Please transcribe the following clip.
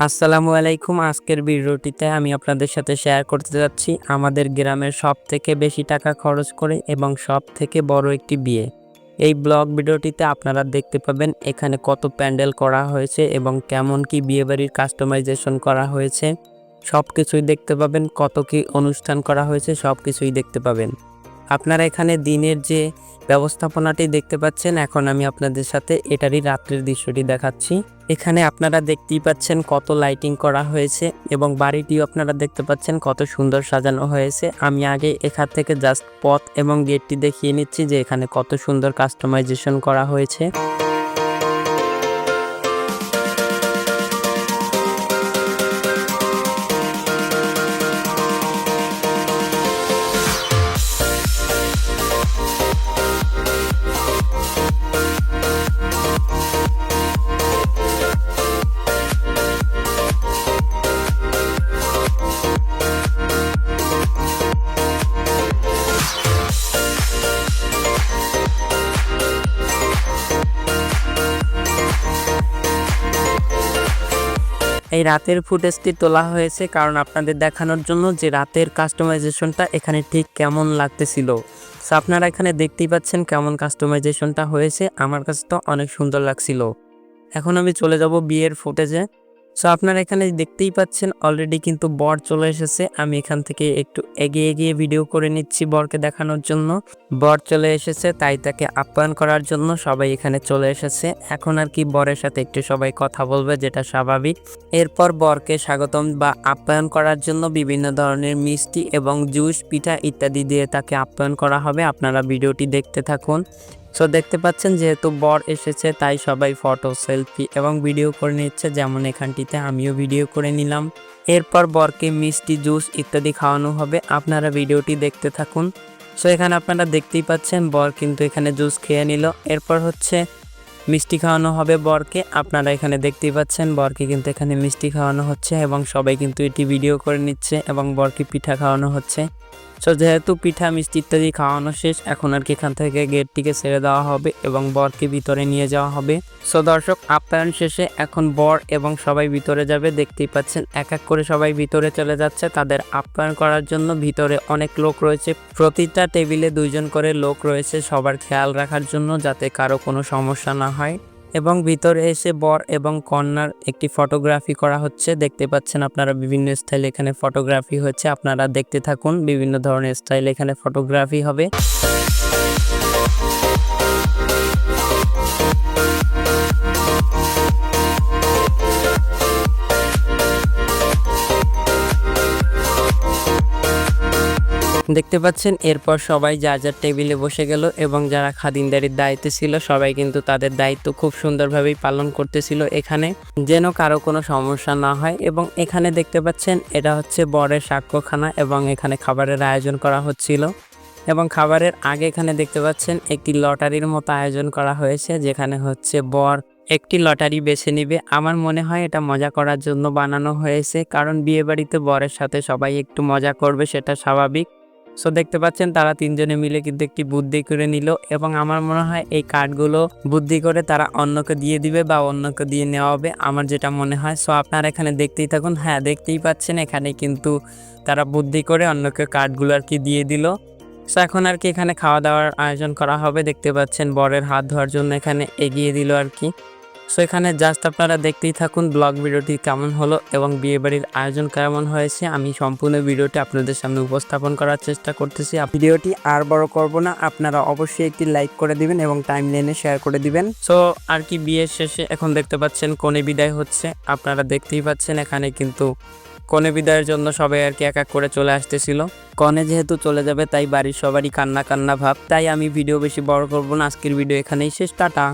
আসসালামু আলাইকুম। আজকের ভিডিওটিতে আমি আপনাদের সাথে শেয়ার করতে যাচ্ছি আমাদের গ্রামের সবথেকে বেশি টাকা খরচ করে এবং সবথেকে বড় একটি বিয়ে। এই ব্লগ ভিডিওটিতে আপনারা দেখতে পাবেন এখানে কত প্যান্ডেল করা হয়েছে এবং কেমন কি বিয়েবাড়ির কাস্টমাইজেশন করা হয়েছে। সবকিছুই দেখতে পাবেন, কত কি অনুষ্ঠান করা হয়েছে সবকিছুই দেখতে পাবেন। আপনারা এখানে দিনের যে ব্যবস্থাপনাটি দেখতে পাচ্ছেন, এখন আমি আপনাদের সাথে এটারই রাত্রের দৃশ্যটি দেখাচ্ছি। এখানে আপনারা দেখতেই পাচ্ছেন কত লাইটিং করা হয়েছে এবং বাড়িটিও আপনারা দেখতে পাচ্ছেন কত সুন্দর সাজানো হয়েছে। আমি আগে এখান থেকে জাস্ট পথ এবং গেটটি দেখিয়ে নিচ্ছি যে এখানে কত সুন্দর কাস্টমাইজেশন করা হয়েছে। এই রাতের ফুটেজটি তোলা হয়েছে কারণ আপনাদের দেখানোর জন্য যে রাতের কাস্টমাইজেশনটা এখানে ঠিক কেমন লাগতেছিল। সো আপনারা এখানে দেখতেই পাচ্ছেন কেমন কাস্টমাইজেশনটা হয়েছে। আমার কাছে তো অনেক সুন্দর লাগছিল। এখন আমি চলে যাব বিয়ের ফুটেজে। সো আপনারা এখানে দেখতেই পাচ্ছেন অলরেডি কিন্তু বর চলে এসেছে। আমি এখান থেকে একটু এগিয়ে গিয়ে ভিডিও করে নিচ্ছি বরকে দেখানোর জন্য। বর চলে এসেছে, তাই তাকে আপ্যায়ন করার জন্য সবাই এখানে চলে এসেছে। এখন আর কি বরের সাথে একটু সবাই কথা বলবে, যেটা স্বাভাবিক। এরপর বরকে স্বাগতম বা আপ্যায়ন করার জন্য বিভিন্ন ধরনের মিষ্টি এবং জুস, পিঠা ইত্যাদি দিয়ে তাকে আপ্যায়ন করা হবে। আপনারা ভিডিওটি দেখতে থাকুন। সো দেখতে পাচ্ছেন যেহেতু বর এসেছে তাই সবাই ফটো, সেলফি এবং ভিডিও করে নিচ্ছে, যেমন এখানটিতে আমিও ভিডিও করে নিলাম। এরপর বরকে মিষ্টি, জুস ইত্যাদি খাওয়ানো হবে। আপনারা ভিডিওটি দেখতে থাকুন। সো এখানে আপনারা দেখতেই পাচ্ছেন বর কিন্তু এখানে জুস খেয়ে নিল। এরপর হচ্ছে মিষ্টি খাওয়ানো হবে বরকে। আপনারা এখানে দেখতেই পাচ্ছেন বরকে কিন্তু এখানে মিষ্টি খাওয়ানো হচ্ছে এবং সবাই কিন্তু এটি ভিডিও করে নিচ্ছে এবং বরকে পিঠা খাওয়ানো হচ্ছে। সো যেহেতু পিঠা, মিষ্টি ইত্যাদি খাওয়ানো শেষ, এখন আর কি এখান থেকে গেটটিকে ছেড়ে দেওয়া হবে এবং বরকে ভিতরে নিয়ে যাওয়া হবে। সো দর্শক, আপ্যায়ন শেষে এখন বর এবং সবাই ভিতরে যাবে। দেখতেই পাচ্ছেন এক এক করে সবাই ভিতরে চলে যাচ্ছে তাদের আপ্যায়ন করার জন্য। ভিতরে অনেক লোক রয়েছে, প্রতিটা টেবিলে 2 জন করে লোক রয়েছে সবার খেয়াল রাখার জন্য যাতে কারো কোনো সমস্যা না হয়। এবং ভিতরে এসে বর এবং কন্যার একটি ফটোগ্রাফি করা হচ্ছে। দেখতে পাচ্ছেন আপনারা বিভিন্ন স্টাইল এখানে ফটোগ্রাফি হচ্ছে। আপনারা দেখতে থাকুন, বিভিন্ন ধরনের স্টাইল এখানে ফটোগ্রাফি হবে। দেখতে পাচ্ছেন এরপর সবাই যার যার টেবিলে বসে গেল এবং যারা খাদিমদারির দায়িত্বে ছিল সবাই কিন্তু তাদের দায়িত্ব খুব সুন্দরভাবেই পালন করতেছিল এখানে, যেন কারো কোনো সমস্যা না হয়। এবং এখানে দেখতে পাচ্ছেন এটা হচ্ছে বরের সাক্ষ্যখানা এবং এখানে খাবারের আয়োজন করা হচ্ছিল। এবং খাবারের আগে এখানে দেখতে পাচ্ছেন একটি লটারির মতো আয়োজন করা হয়েছে, যেখানে হচ্ছে বর একটি লটারি বেছে নিবে। আমার মনে হয় এটা মজা করার জন্য বানানো হয়েছে, কারণ বিয়ে বাড়িতে বরের সাথে সবাই একটু মজা করবে, সেটা স্বাভাবিক। সো দেখতে পাচ্ছেন তারা 3 জনে মিলে কিন্তু একটি বুদ্ধি করে নিল এবং আমার মনে হয় এই কার্ডগুলো বুদ্ধি করে তারা অন্যকে দিয়ে দিবে বা অন্যকে দিয়ে নেওয়া হবে, আমার যেটা মনে হয়। সো আপনারা এখানে দেখতেই থাকুন। হ্যাঁ, দেখতেই পাচ্ছেন এখানে কিন্তু তারা বুদ্ধি করে অন্যকে কার্ডগুলো আর কি দিয়ে দিল। সো এখন আর কি এখানে খাওয়া দাওয়ার আয়োজন করা হবে। দেখতে পাচ্ছেন বরের হাত ধোয়ার জন্য এখানে এগিয়ে দিল আর কি। সো এখানে জাস্ট আপনারা দেখতেই থাকুন ব্লগ ভিডিওটি কেমন হলো এবং বিয়েবাড়ির আয়োজন কেমন হয়েছে। আমি সম্পূর্ণ ভিডিওটি আপনাদের সামনে উপস্থাপন করার চেষ্টা করতেছি। ভিডিওটি আর বড় করব না, আপনারা অবশ্যই একটি লাইক করে দিবেন এবং টাইমলাইনে শেয়ার করে দিবেন। সো আর কি বিয়ের শেষে এখন দেখতে পাচ্ছেন কনে বিদায় হচ্ছে। আপনারা দেখতেই পাচ্ছেন এখানে কিন্তু কনে বিদায়ের জন্য সবাই আর কি এক এক করে চলে আসতেছিল। কনে যেহেতু চলে যাবে তাই বাড়ির সবারই কান্না কান্না ভাব, তাই আমি ভিডিও বেশি বড় করব না। আজকের ভিডিও এখানেই শেষ। টাটা।